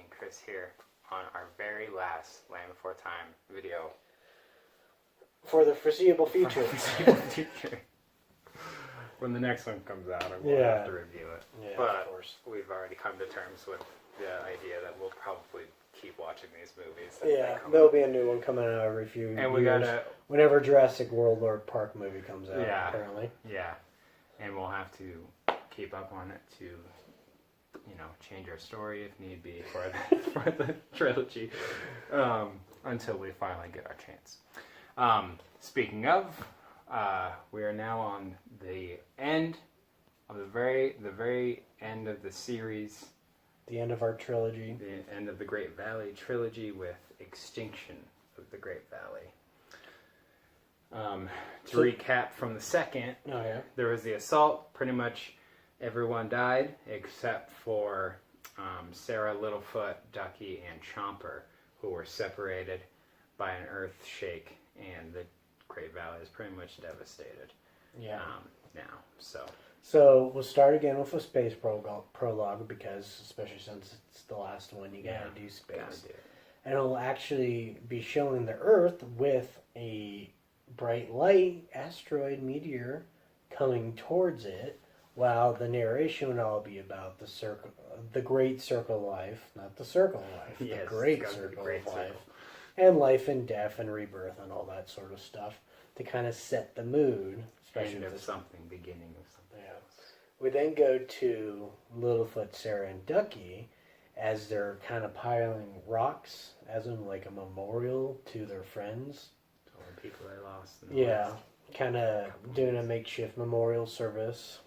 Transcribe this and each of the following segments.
and Chris here on our very last Land Before Time video. For the foreseeable future. When the next one comes out, we'll have to review it. Yeah, but of course. we've already come to terms with the idea that we'll probably keep watching these movies. Yeah, there'll be a new one coming out every few years. And we gotta... Whenever Jurassic World Lord Park movie comes out, apparently. Yeah, and we'll have to keep up on it to... change our story if need be for the trilogy until we finally get our chance. Speaking of, we are now on the end of the very end of the series. The end of our trilogy. The end of the Great Valley trilogy with Extinction of the Great Valley. To recap from the second, there was the assault. Pretty much everyone died except for Sarah, Littlefoot, Ducky, and Chomper, who were separated by an earth shake, and the Great Valley is pretty much devastated. Now. So we'll start again with a space prologue because, especially since it's the last one, you gotta do space. Gotta do it. And it'll actually be showing the Earth with a bright light asteroid meteor coming towards it, while the narration would all be about the great circle of life, not the circle of life, the great circle of life, and life and death and rebirth and all that sort of stuff to kind of set the mood. End of something, beginning of something else. We then go to Littlefoot, Sarah, and Ducky as they're kind of piling rocks as in like a memorial to their friends. All the people they lost. Kind of doing a makeshift memorial service.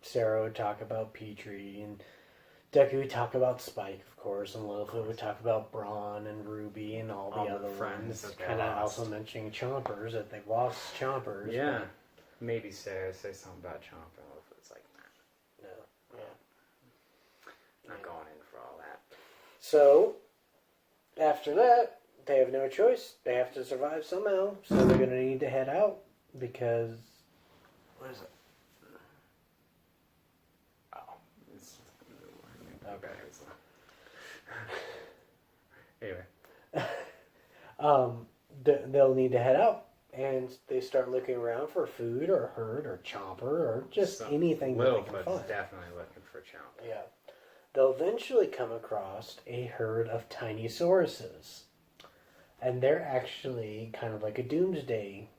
Sarah would talk about Petrie, and Ducky would talk about Spike, of course, and Littlefoot would talk about Braun and Ruby and all the other friends. Kind of also mentioning Chompers, that they've lost Chompers. Yeah. Maybe Sarah say something about Chomper. Littlefoot's like, nah. No. Yeah. Not going in for all that. So, after that, they have no choice. They have to survive somehow. So they're going to need to head out because... What is it? Anyway. They'll need to head out, and they start looking around for food or herd or Chomper or just anything that they can find. Littlefoot's definitely looking for Chomper. Yeah. They'll eventually come across a herd of tiny sauruses, and they're actually kind of like a doomsday.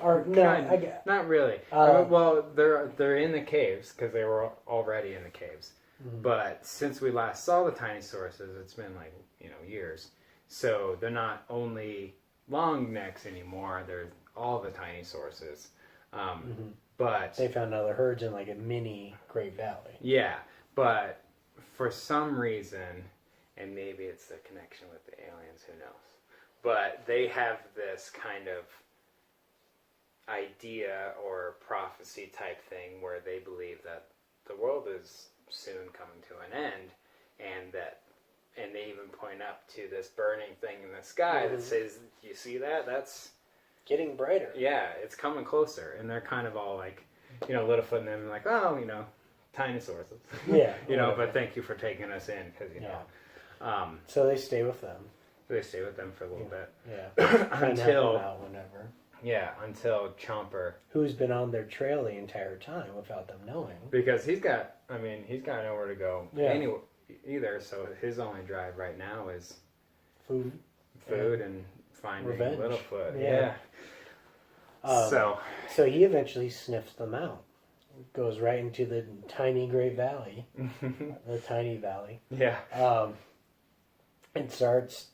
Or not really. Well, they're in the caves because they were already in the caves. Mm-hmm. But since we last saw the tiny sauruses, it's been like years. So they're not only long necks anymore; they're all the tiny sauruses. But they found other herds in like a mini Great Valley. Yeah, but for some reason, and maybe it's the connection with the aliens, who knows? But they have this kind of idea or prophecy type thing where they believe that the world is soon coming to an end, and they even point up to this burning thing in the sky that says, "You see that? That's getting brighter." Yeah, it's coming closer, and they're kind of all like, Littlefoot and them like, "Oh, tiny sauruses." Yeah, but thank you for taking us in because so they stay with them. They stay with them for a little bit. Yeah, until whenever. Yeah, until Chomper, who's been on their trail the entire time without them knowing, because he's got nowhere to go anywhere either. So his only drive right now is food and finding revenge. Littlefoot. Yeah. So he eventually sniffs them out. Goes right into the tiny Great Valley, the tiny valley. Yeah. And starts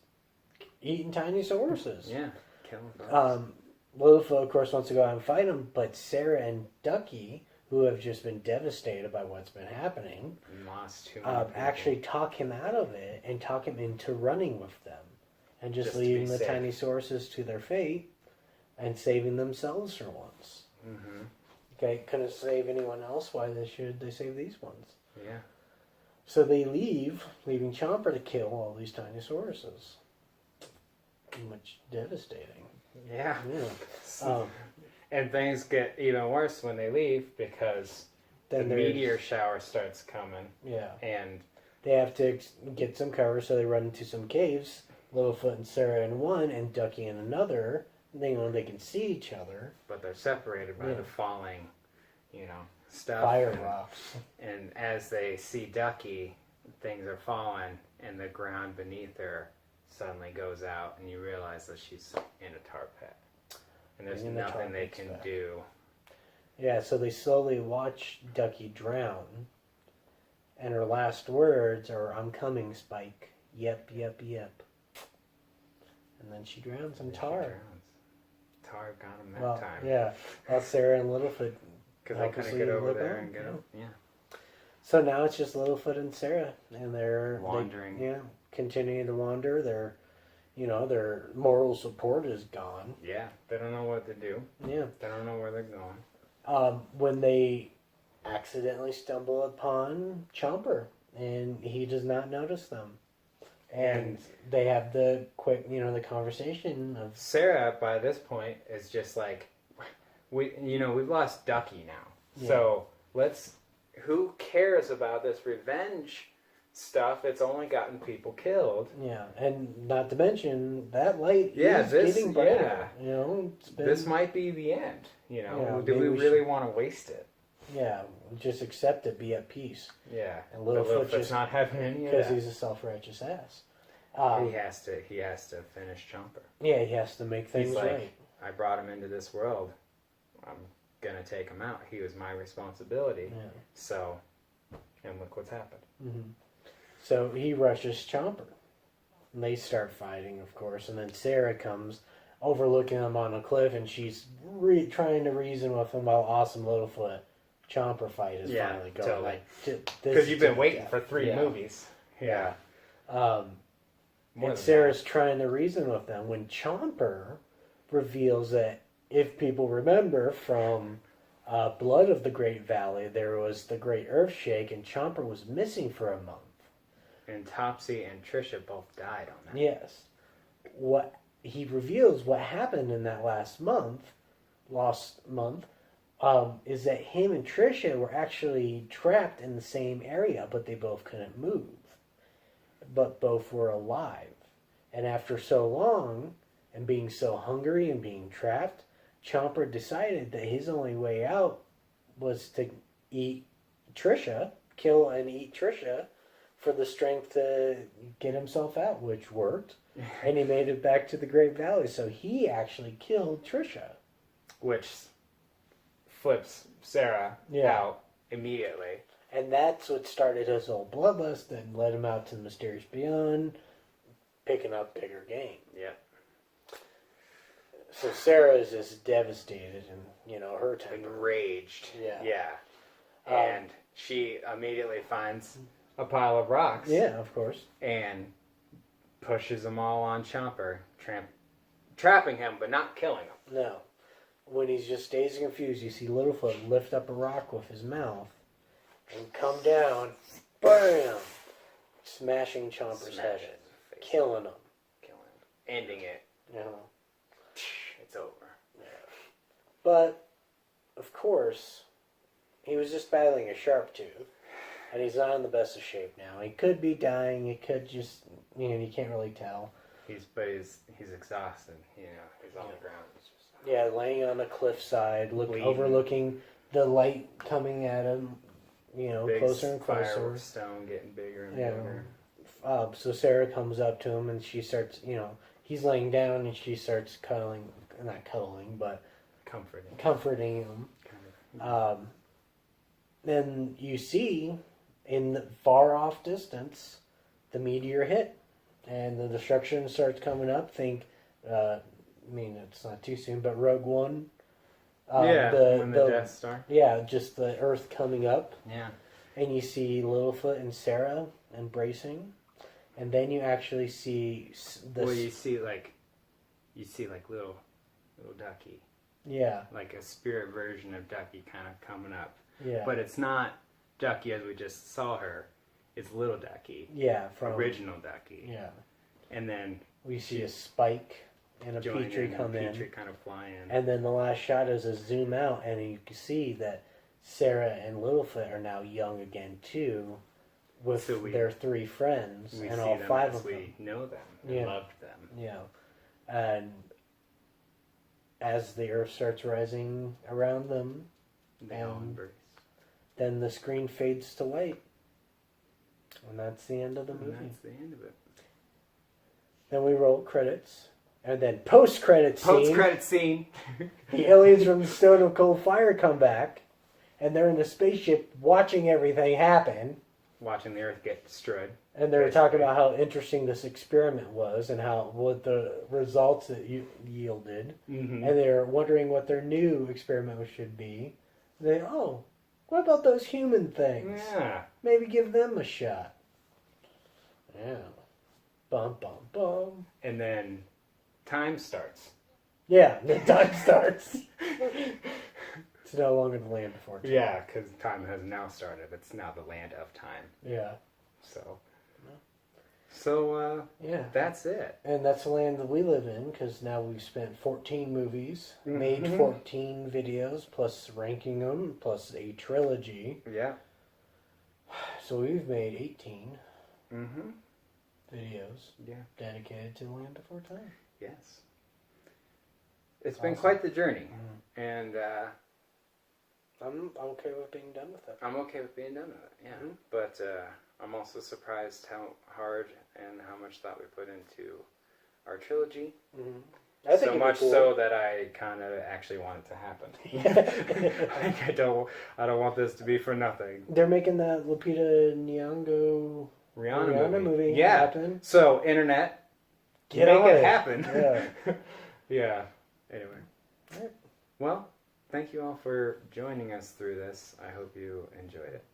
eating tiny sauruses. Yeah. Killing them. Littlefoot, of course, wants to go out and fight them, but Sarah and Ducky, who have just been devastated by what's been happening, lost too many actually talk him out of it and talk him into running with them, and just leaving the tiny sauruses to their fate and saving themselves for once. Mm-hmm. Okay, couldn't save anyone else. Why should they save these ones? Yeah. So they leaving Chomper to kill all these tiny sauruses. Much devastating. Yeah. And things get even worse when they leave because the meteor shower starts coming. Yeah. And They have to get some cover, so they run into some caves. Littlefoot and Sarah in one, and Ducky in another. They can see each other. But they're separated by the falling, stuff. Fire rocks. And as they see Ducky, things are falling, and the ground beneath her suddenly goes out, and you realize that she's in a tar pit. And there's nothing they can do. Yeah, so they slowly watch Ducky drown. And her last words are, "I'm coming, Spike. Yep, yep, yep." And then she drowns in tar. Tar got him that time. Yeah. While Sarah and Littlefoot... Because they couldn't get over there and get him. Yeah. So now it's just Littlefoot and Sarah. And they're... wandering. Continuing to wander. Their moral support is gone. Yeah. They don't know what to do. Yeah. They don't know where they're going. When they accidentally stumble upon Chomper, and he does not notice them. And they have the the conversation of... Sarah, by this point, is just like, we've lost Ducky now. Yeah. So who cares about this revenge stuff? It's only gotten people killed. Yeah, and not to mention, that light is getting brighter. This might be the end. Do we really want to waste it? Yeah, just accept it, be at peace. Yeah, and Littlefoot just not having any of because that. he's a self-righteous ass. He has to finish Chomper. Yeah, he has to make things right. I brought him into this world. I'm gonna take him out. He was my responsibility. Yeah. So, and look what's happened. Mm-hmm. So he rushes Chomper. And they start fighting, of course, and then Sarah comes, overlooking them on a cliff, and she's trying to reason with him while awesome Littlefoot Chomper fight is finally going. Totally. Because you've been waiting for 3 movies. Yeah. And Sarah's trying to reason with them when Chomper reveals that, if people remember from Blood of the Great Valley, there was the Great Earthshake, and Chomper was missing for a month. And Topsy and Trisha both died on that. Yes. What he reveals what happened in that lost month, is that him and Trisha were actually trapped in the same area, but they both couldn't move. But both were alive. And after so long, and being so hungry and being trapped, Chomper decided that his only way out was to eat Trisha, kill and eat Trisha, for the strength to get himself out, which worked. And he made it back to the Great Valley, so he actually killed Trisha. Which flips Sarah out immediately. And that's what started his whole bloodlust and led him out to the Mysterious Beyond, picking up bigger game. Yeah. So Sarah is just devastated and, her temper. Enraged. Yeah. Yeah. And she immediately finds a pile of rocks. Yeah, of course. And pushes them all on Chomper, trapping him but not killing him. No. When he's just dazed and confused, you see Littlefoot lift up a rock with his mouth and come down, bam, smashing Chomper's head in, killing him. Ending it. It's over. Yeah. But, of course, he was just battling a sharp tooth, and he's not in the best of shape now. He could be dying, he could just, you can't really tell. He's exhausted, he's on the ground. Yeah, laying on a cliffside, overlooking the light coming at him, Big closer and closer. Fire stone getting bigger and bigger. So Sarah comes up to him and she starts, he's laying down and she starts not cuddling, but comforting him. Then you see in the far off distance the meteor hit and the destruction starts coming up. It's not too soon, but Rogue One. The Death Star. Yeah, just the Earth coming up. Yeah. And you see Littlefoot and Sarah embracing, and then you actually see you see little Ducky. Yeah. Like a spirit version of Ducky kind of coming up. Yeah. But it's not Ducky as we just saw her. It's little Ducky. Yeah, original Ducky. Yeah. And then we see a Spike and a Petrie come in. Petrie kind of fly in. And then the last shot is a zoom out, and you can see that Sarah and Littlefoot are now young again too, with So their 3 friends we and see all them 5 as of them. we know them and Yeah. loved them. Yeah. And as the earth starts rising around them, They all embrace. then the screen fades to white. And that's the end of the movie. And that's the end of it. Then we roll credits. And then post-credit scene. Post-credit scene. The aliens from the Stone of Cold Fire come back. And they're in the spaceship watching everything happen. Watching the earth get destroyed. And they're talking about how interesting this experiment was and what the results it yielded. Mm-hmm. And they're wondering what their new experiment should be. They, what about those human things? Yeah. Maybe give them a shot. Yeah. Bum, bum, bum. And then time starts. Yeah, the time starts. It's no longer the land before time. Yeah, because time has now started. It's now the land of time. Yeah. So, yeah. That's it. And that's the land that we live in, because now we've spent 14 movies, made 14 videos, plus ranking them, plus a trilogy. Yeah. So we've made 18 Mm-hmm. videos dedicated to the land before time. Yes. It's been Awesome. quite the journey. And I'm okay with being done with it. I'm okay with being done with it, yeah. Mhm. But I'm also surprised how hard and how much thought we put into our trilogy. Mm-hmm. I think So it'd be much cool. so that I kind of actually want it to happen. I don't want this to be for nothing. They're making that Lupita Nyong'o Rihanna movie. happen. So, internet, Get make on it it. happen. Yeah. Yeah. Anyway. Right. Well, thank you all for joining us through this. I hope you enjoyed it.